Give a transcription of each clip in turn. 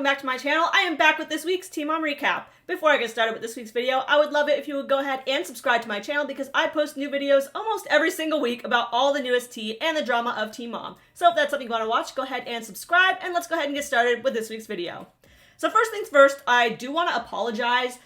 back to my channel. I am back with this week's Teen Mom Recap. Before I get started with this week's video, I would love it if you would go ahead and subscribe to my channel because I post new videos almost every single week about all the newest tea and the drama of Teen Mom. So if that's something you want to watch, go ahead and subscribe, and let's go ahead and get started with this week's video. So first things first, I do want to apologize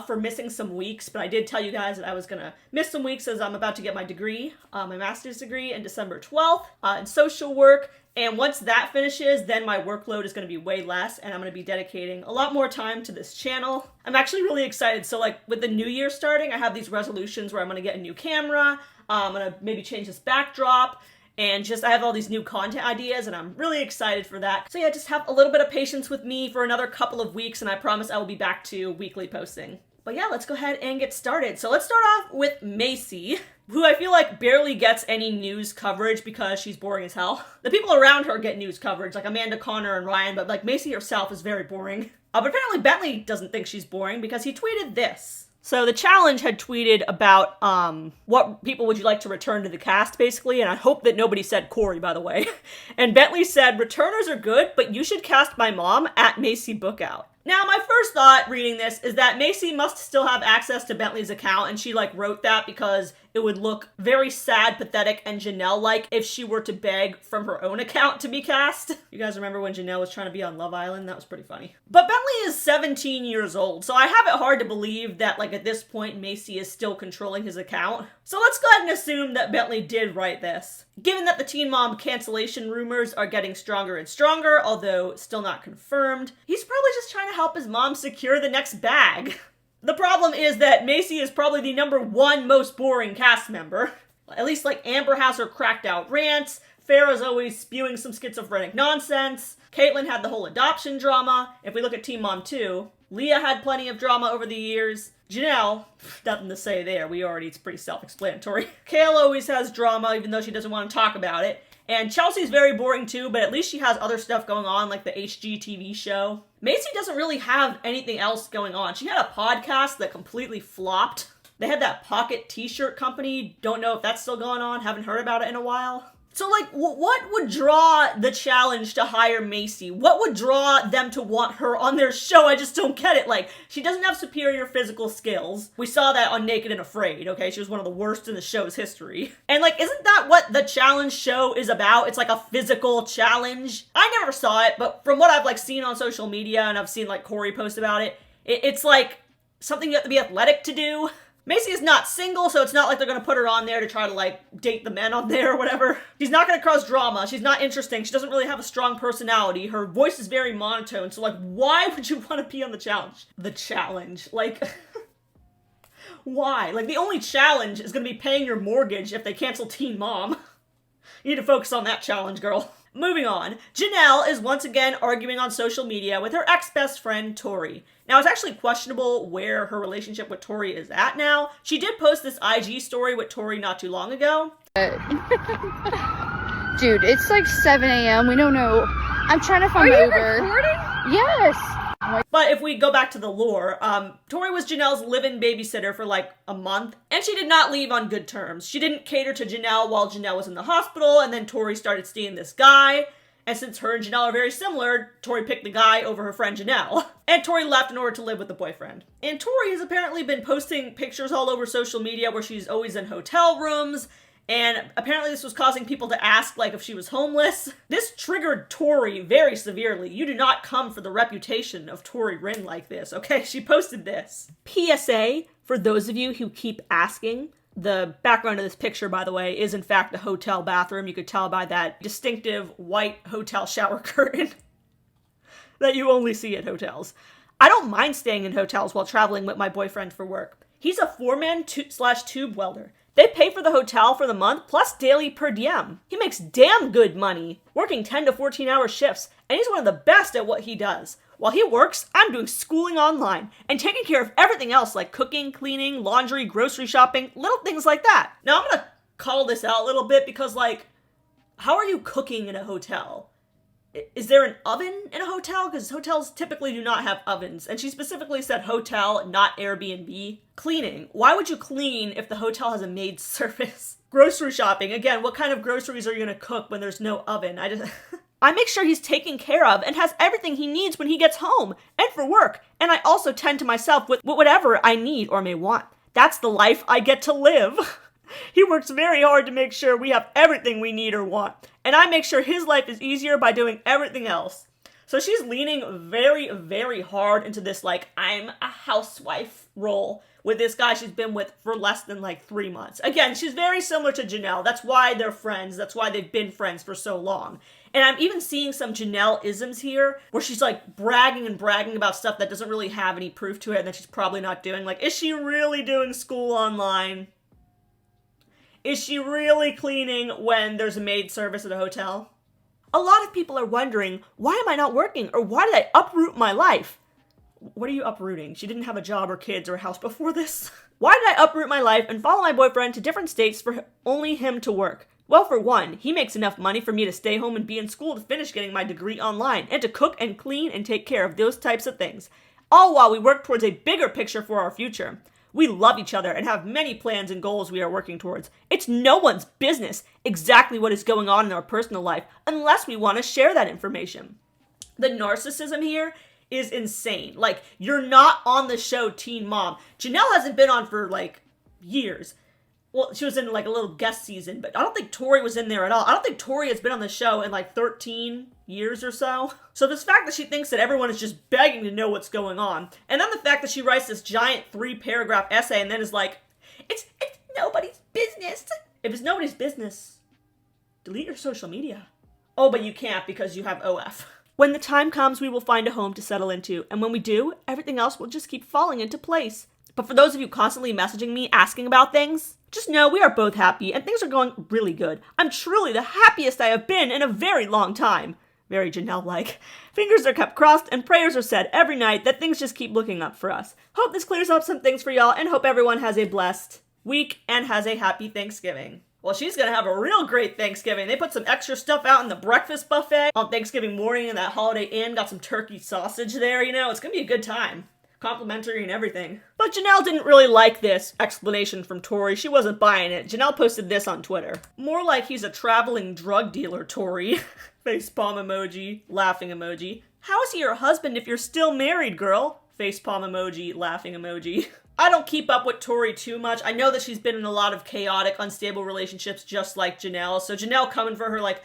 for missing some weeks, but I did tell you guys that I was gonna miss some weeks as I'm about to get my degree, my master's degree, in December 12th in social work. And once that finishes, then my workload is going to be way less, and I'm going to be dedicating a lot more time to this channel. I'm actually really excited. So like with the new year starting, I have these resolutions where I'm going to get a new camera, I'm going to maybe change this backdrop, and just I have all these new content ideas, and I'm really excited for that. So yeah, just have a little bit of patience with me for another couple of weeks, and I promise I will be back to weekly posting. But yeah, let's go ahead and get started. So let's start off with Macy, who I feel like barely gets any news coverage because she's boring as hell. The people around her get news coverage, like Amanda, Connor, and Ryan, but like Macy herself is very boring. But apparently Bentley doesn't think she's boring because he tweeted this. So the challenge had tweeted about what people would you like to return to the cast, basically, and I hope that nobody said Corey, by the way. And Bentley said, returners are good, but you should cast my mom at Macy Bookout. Now, my first thought reading this is that Macy must still have access to Bentley's account, and she, like, wrote that because it would look very sad, pathetic, and Janelle-like if she were to beg from her own account to be cast. You guys remember when Janelle was trying to be on Love Island? That was pretty funny. But Bentley is 17 years old, so I have it hard to believe that, like, at this point, Macy is still controlling his account. So let's go ahead and assume that Bentley did write this. Given that the Teen Mom cancellation rumors are getting stronger and stronger, although still not confirmed, he's probably just trying to help his mom secure the next bag. The problem is that Macy is probably the #1 most boring cast member. At least, like, Amber has her cracked out rants, Farrah's always spewing some schizophrenic nonsense, Caitlyn had the whole adoption drama. If we look at Teen Mom 2, Leah had plenty of drama over the years. Janelle, nothing to say there, it's pretty self-explanatory. Kale always has drama even though she doesn't want to talk about it. And Chelsea's very boring too, but at least she has other stuff going on, like the HGTV show. Macy doesn't really have anything else going on. She had a podcast that completely flopped. They had that Pocket t-shirt company. Don't know if that's still going on. Haven't heard about it in a while. So, like, what would draw the challenge to hire Macy? What would draw them to want her on their show? I just don't get it. Like, she doesn't have superior physical skills. We saw that on Naked and Afraid, okay? She was one of the worst in the show's history. And, like, isn't that what the challenge show is about? It's like a physical challenge. I never saw it, but from what I've, like, seen on social media, and I've seen, like, Corey post about it, it's like something you have to be athletic to do. Macy is not single, so it's not like they're going to put her on there to try to, like, date the men on there or whatever. She's not going to cause drama. She's not interesting. She doesn't really have a strong personality. Her voice is very monotone, so, like, why would you want to be on the challenge? The challenge. Like, why? Like, the only challenge is going to be paying your mortgage if they cancel Teen Mom. You need to focus on that challenge, girl. Moving on, Janelle is once again arguing on social media with her ex-best friend, Tori. Now, it's actually questionable where her relationship with Tori is at now. She did post this IG story with Tori not too long ago. Dude, it's like 7 a.m. We don't know. I'm trying to find my Uber. Are you recording? Yes. But if we go back to the lore, Tori was Janelle's live-in babysitter for like a month, and she did not leave on good terms. She didn't cater to Janelle while Janelle was in the hospital, and then Tori started seeing this guy. And since her and Janelle are very similar, Tori picked the guy over her friend Janelle. And Tori left in order to live with the boyfriend. And Tori has apparently been posting pictures all over social media where she's always in hotel rooms. And apparently this was causing people to ask, like, if she was homeless. This triggered Tori very severely. You do not come for the reputation of Tori Rynn like this, okay? She posted this. PSA, for those of you who keep asking, the background of this picture, by the way, is in fact a hotel bathroom. You could tell by that distinctive white hotel shower curtain that you only see at hotels. I don't mind staying in hotels while traveling with my boyfriend for work. He's a foreman/tube welder. They pay for the hotel for the month, plus daily per diem. He makes damn good money, working 10 to 14-hour shifts, and he's one of the best at what he does. While he works, I'm doing schooling online and taking care of everything else like cooking, cleaning, laundry, grocery shopping, little things like that. Now, I'm gonna call this out a little bit because, like, how are you cooking in a hotel? Is there an oven in a hotel? Because hotels typically do not have ovens. And she specifically said hotel, not Airbnb. Cleaning. Why would you clean if the hotel has a maid service? Grocery shopping. Again, what kind of groceries are you going to cook when there's no oven? I make sure he's taken care of and has everything he needs when he gets home and for work. And I also tend to myself with whatever I need or may want. That's the life I get to live. He works very hard to make sure we have everything we need or want. And I make sure his life is easier by doing everything else. So she's leaning very, very hard into this, like, I'm a housewife role with this guy she's been with for less than, like, 3 months. Again, she's very similar to Janelle. That's why they're friends. That's why they've been friends for so long. And I'm even seeing some Janelle-isms here, where she's, like, bragging about stuff that doesn't really have any proof to it and that she's probably not doing. Like, is she really doing school online? Is she really cleaning when there's a maid service at a hotel? A lot of people are wondering, why am I not working? Or why did I uproot my life? What are you uprooting? She didn't have a job or kids or a house before this? Why did I uproot my life and follow my boyfriend to different states for only him to work? Well, for one, he makes enough money for me to stay home and be in school to finish getting my degree online and to cook and clean and take care of those types of things. All while we work towards a bigger picture for our future. We love each other and have many plans and goals we are working towards. It's no one's business exactly what is going on in our personal life unless we want to share that information. The narcissism here is insane. Like, you're not on the show Teen Mom. Janelle hasn't been on for, like, years. Well, she was in, like, a little guest season, but I don't think Tori was in there at all. I don't think Tori has been on the show in, like, 13 years or so. So this fact that she thinks that everyone is just begging to know what's going on, and then the fact that she writes this giant 3-paragraph essay and then is like, it's nobody's business. If it's nobody's business, delete your social media. Oh, but you can't because you have OF. When the time comes, we will find a home to settle into, and when we do, everything else will just keep falling into place. But for those of you constantly messaging me asking about things, just know we are both happy and things are going really good. I'm truly the happiest I have been in a very long time. Very Janelle-like. Fingers are kept crossed and prayers are said every night that things just keep looking up for us. Hope this clears up some things for y'all and hope everyone has a blessed week and has a happy Thanksgiving. Well, she's gonna have a real great Thanksgiving. They put some extra stuff out in the breakfast buffet on Thanksgiving morning in that Holiday Inn. Got some turkey sausage there, you know. It's gonna be a good time. Complimentary and everything. But Janelle didn't really like this explanation from Tori. She wasn't buying it. Janelle posted this on Twitter. More like he's a traveling drug dealer, Tori. Facepalm emoji, laughing emoji. How is he your husband if you're still married, girl? Facepalm emoji, laughing emoji. I don't keep up with Tori too much. I know that she's been in a lot of chaotic, unstable relationships just like Janelle. So Janelle coming for her like,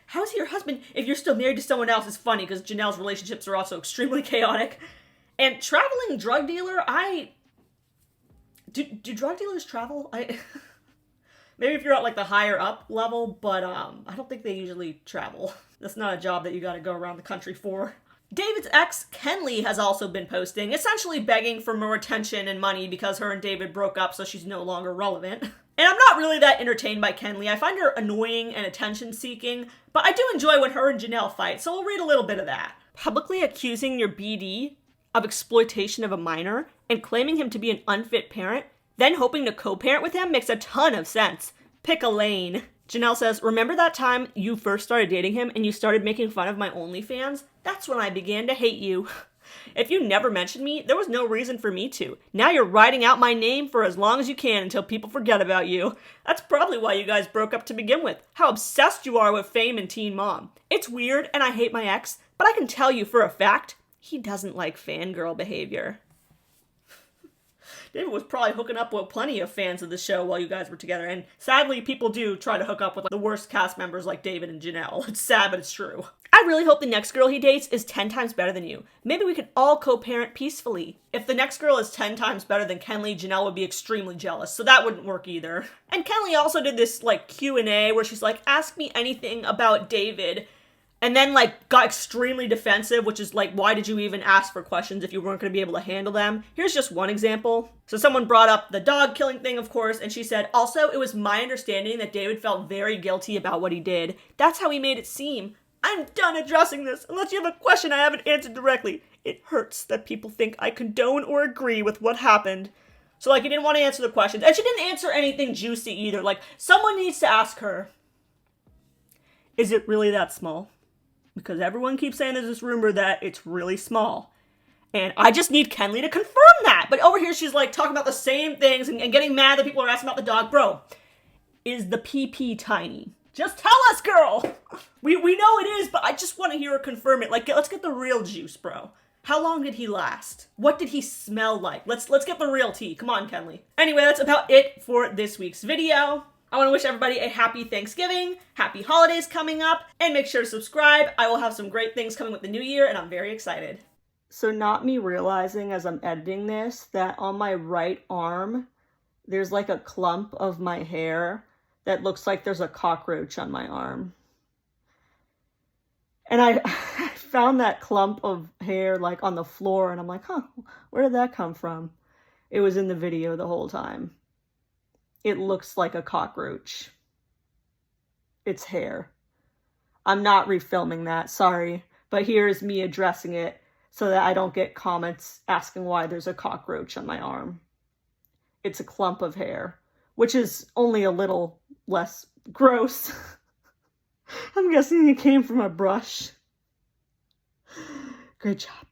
how is he your husband if you're still married to someone else is funny because Janelle's relationships are also extremely chaotic. And traveling drug dealer, do drug dealers travel? Maybe if you're at like the higher up level, but I don't think they usually travel. That's not a job that you gotta go around the country for. David's ex, Kenley, has also been posting, essentially begging for more attention and money because her and David broke up, so she's no longer relevant. And I'm not really that entertained by Kenley. I find her annoying and attention-seeking, but I do enjoy when her and Janelle fight, so we'll read a little bit of that. Publicly accusing your BD of exploitation of a minor and claiming him to be an unfit parent, then hoping to co-parent with him makes a ton of sense. Pick a lane. Janelle says, remember that time you first started dating him and you started making fun of my OnlyFans? That's when I began to hate you. If you never mentioned me, there was no reason for me to. Now you're writing out my name for as long as you can until people forget about you. That's probably why you guys broke up to begin with. How obsessed you are with fame and Teen Mom. It's weird and I hate my ex, but I can tell you for a fact, he doesn't like fangirl behavior. David was probably hooking up with plenty of fans of the show while you guys were together, and sadly, people do try to hook up with the worst cast members like David and Janelle. It's sad, but it's true. I really hope the next girl he dates is 10 times better than you. Maybe we could all co-parent peacefully. If the next girl is 10 times better than Kenley, Janelle would be extremely jealous, so that wouldn't work either. And Kenley also did this, like, Q&A where she's like, ask me anything about David. And then, like, got extremely defensive, which is like, why did you even ask for questions if you weren't going to be able to handle them? Here's just one example. So someone brought up the dog killing thing, of course, and she said, also, it was my understanding that David felt very guilty about what he did. That's how he made it seem. I'm done addressing this. Unless you have a question I haven't answered directly. It hurts that people think I condone or agree with what happened. So, like, he didn't want to answer the questions. And she didn't answer anything juicy either. Like, someone needs to ask her, is it really that small? Because everyone keeps saying there's this rumor that it's really small. And I just need Kenley to confirm that. But over here, she's like talking about the same things and getting mad that people are asking about the dog. Bro, is the PP tiny? Just tell us, girl! We know it is, but I just want to hear her confirm it. Like, let's get the real juice, bro. How long did he last? What did he smell like? Let's get the real tea. Come on, Kenley. Anyway, that's about it for this week's video. I want to wish everybody a happy Thanksgiving, happy holidays coming up, and make sure to subscribe. I will have some great things coming with the new year, and I'm very excited. So not me realizing as I'm editing this that on my right arm, there's like a clump of my hair that looks like there's a cockroach on my arm. And I found that clump of hair like on the floor, and I'm like, huh, where did that come from? It was in the video the whole time. It looks like a cockroach. It's hair. I'm not refilming that, sorry. But here's me addressing it so that I don't get comments asking why there's a cockroach on my arm. It's a clump of hair, which is only a little less gross. I'm guessing it came from a brush. Great job.